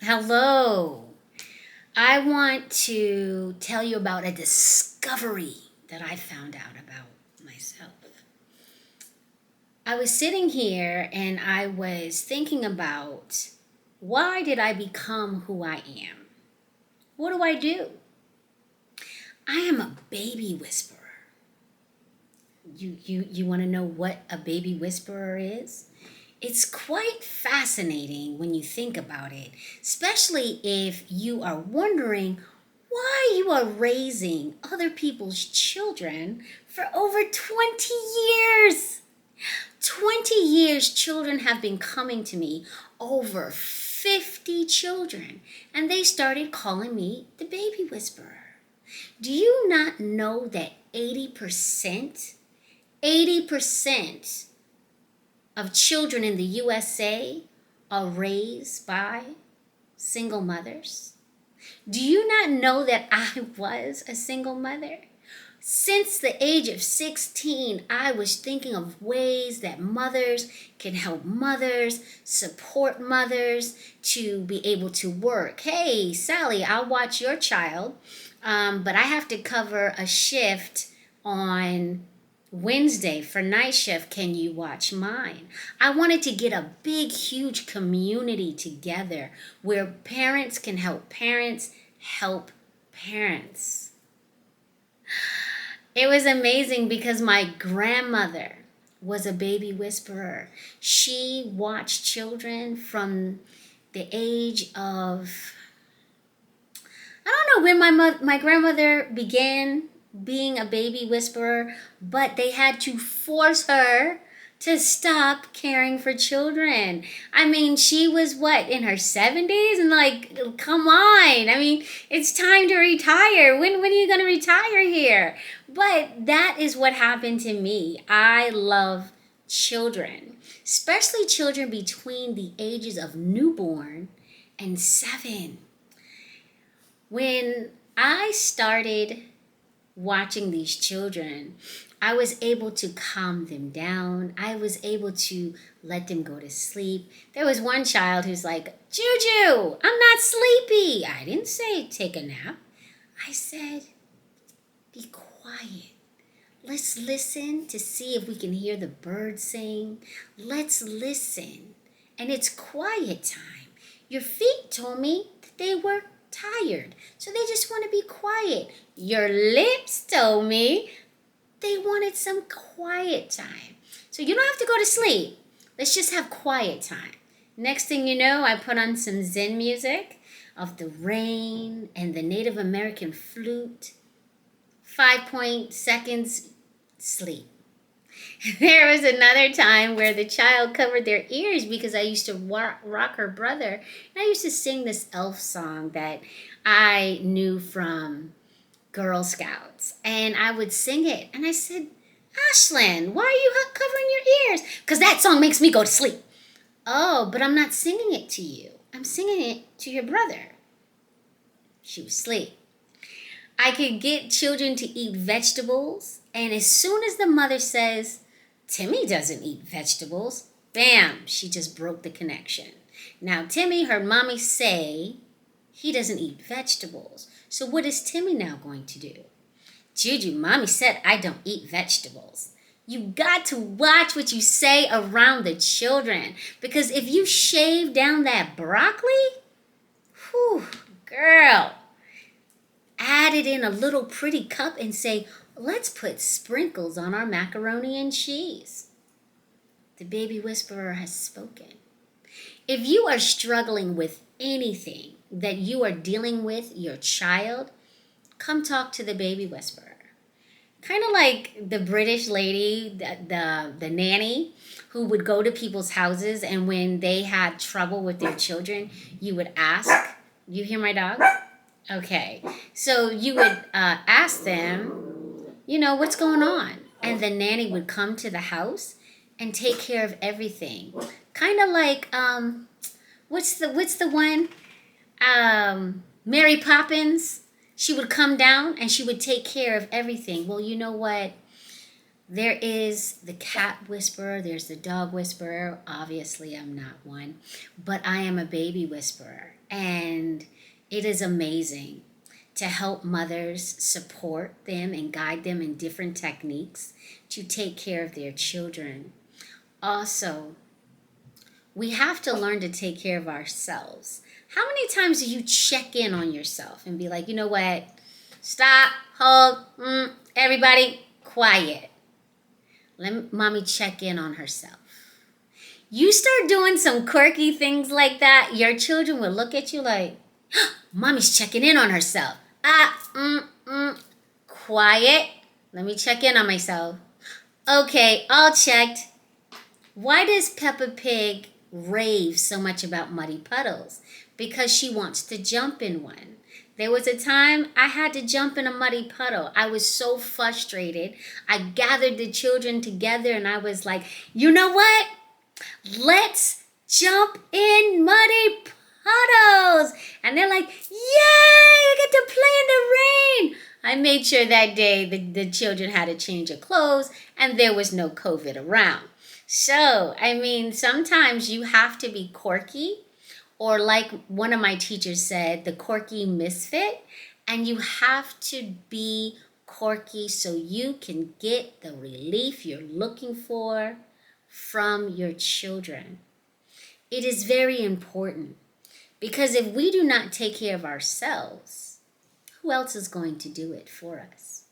Hello. I want to tell you about a discovery that I found out about myself. I was sitting here and I was thinking about why did I become who I am? What do I do? I am a baby whisperer. You want to know what a baby whisperer is? It's quite fascinating when you think about it, especially if you are wondering why you are raising other people's children for over 20 years. 20 years, children have been coming to me, over 50 children, and they started calling me the baby whisperer. Do you not know that 80% of children in the USA are raised by single mothers? Do you not know that I was a single mother? Since the age of 16, I was thinking of ways that mothers can help mothers, support mothers to be able to work. Hey, Sally, I'll watch your child, but I have to cover a shift on Wednesday for night shift. Can you watch mine? I wanted to get a big, huge community together where parents can help parents help parents. It was amazing because my grandmother was a baby whisperer. She watched children from the age of, I don't know when my grandmother began being a baby whisperer, but they had to force her to stop caring for children. I mean, she was in her 70s? And come on. I mean, it's time to retire. When are you going to retire here? But that is what happened to me. I love children, especially children between the ages of newborn and 7. When I started watching these children, I was able to calm them down. I was able to let them go to sleep. There was one child who's like, Juju, I'm not sleepy. I didn't say take a nap. I said, be quiet. Let's listen to see if we can hear the birds sing. Let's listen. And it's quiet time. Your feet told me that they were tired, so they just want to be quiet. Your lips told me they wanted some quiet time. So you don't have to go to sleep. Let's just have quiet time. Next thing you know, I put on some Zen music of the rain and the Native American flute. 5 seconds, sleep. There was another time where the child covered their ears because I used to rock her brother. And I used to sing this elf song that I knew from Girl Scouts. And I would sing it. And I said, Ashlyn, why are you covering your ears? Because that song makes me go to sleep. Oh, but I'm not singing it to you. I'm singing it to your brother. She was asleep. I could get children to eat vegetables. And as soon as the mother says, Timmy doesn't eat vegetables, bam, she just broke the connection. Now, Timmy heard mommy say he doesn't eat vegetables. So what is Timmy now going to do? Juju, mommy said I don't eat vegetables. You got to watch what you say around the children. Because if you shave down that broccoli, whew, girl, add it in a little pretty cup and say, let's put sprinkles on our macaroni and cheese. The baby whisperer has spoken. If you are struggling with anything that you are dealing with your child, come talk to the baby whisperer. Kind of like the British lady, the nanny, who would go to people's houses, and when they had trouble with their children, you would ask, you hear my dog? Okay, so you would ask them, what's going on? And the nanny would come to the house and take care of everything. Kind of like, what's the one? Mary Poppins. She would come down and she would take care of everything. Well, you know what? There is the cat whisperer, there's the dog whisperer. Obviously, I'm not one, but I am a baby whisperer. And it is amazing to help mothers support them and guide them in different techniques to take care of their children. Also, we have to learn to take care of ourselves. How many times do you check in on yourself and be like, you know what? Stop, hold, everybody, quiet. Let mommy check in on herself. You start doing some quirky things like that, your children will look at you like, mommy's checking in on herself. Quiet. Let me check in on myself. Okay, all checked. Why does Peppa Pig rave so much about muddy puddles? Because she wants to jump in one. There was a time I had to jump in a muddy puddle. I was so frustrated. I gathered the children together and I was like, you know what? Let's jump in muddy puddles. And they're like, yay, I get to play in the rain. I made sure that day the children had a change of clothes and there was no COVID around. So, I mean, sometimes you have to be quirky, or like one of my teachers said, the quirky misfit, and you have to be quirky so you can get the relief you're looking for from your children. It is very important because if we do not take care of ourselves, who else is going to do it for us?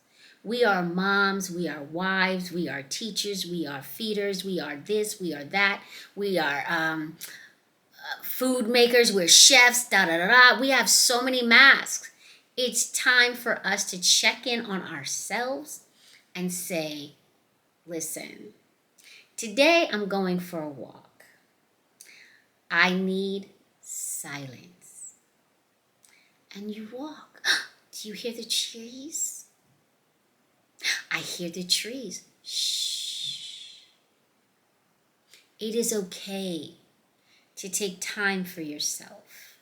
We are moms, we are wives, we are teachers, we are feeders, we are this, we are that, we are food makers, we're chefs, da da da da. We have so many masks. It's time for us to check in on ourselves and say, listen, today I'm going for a walk. I need silence. And you walk. Do you hear the trees? I hear the trees. Shh. It is okay to take time for yourself.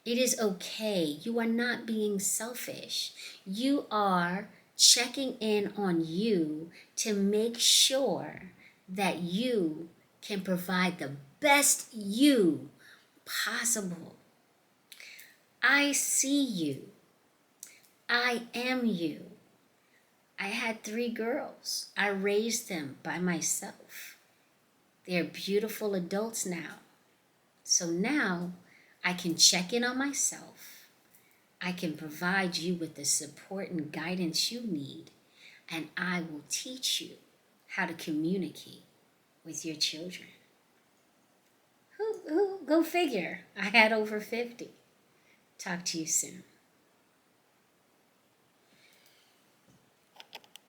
It is okay. You are not being selfish. You are checking in on you to make sure that you can provide the best you possible. I see you. I am you. I had 3 girls. I raised them by myself. They're beautiful adults now. So now I can check in on myself. I can provide you with the support and guidance you need. And I will teach you how to communicate with your children. Go figure. I had over 50. Talk to you soon.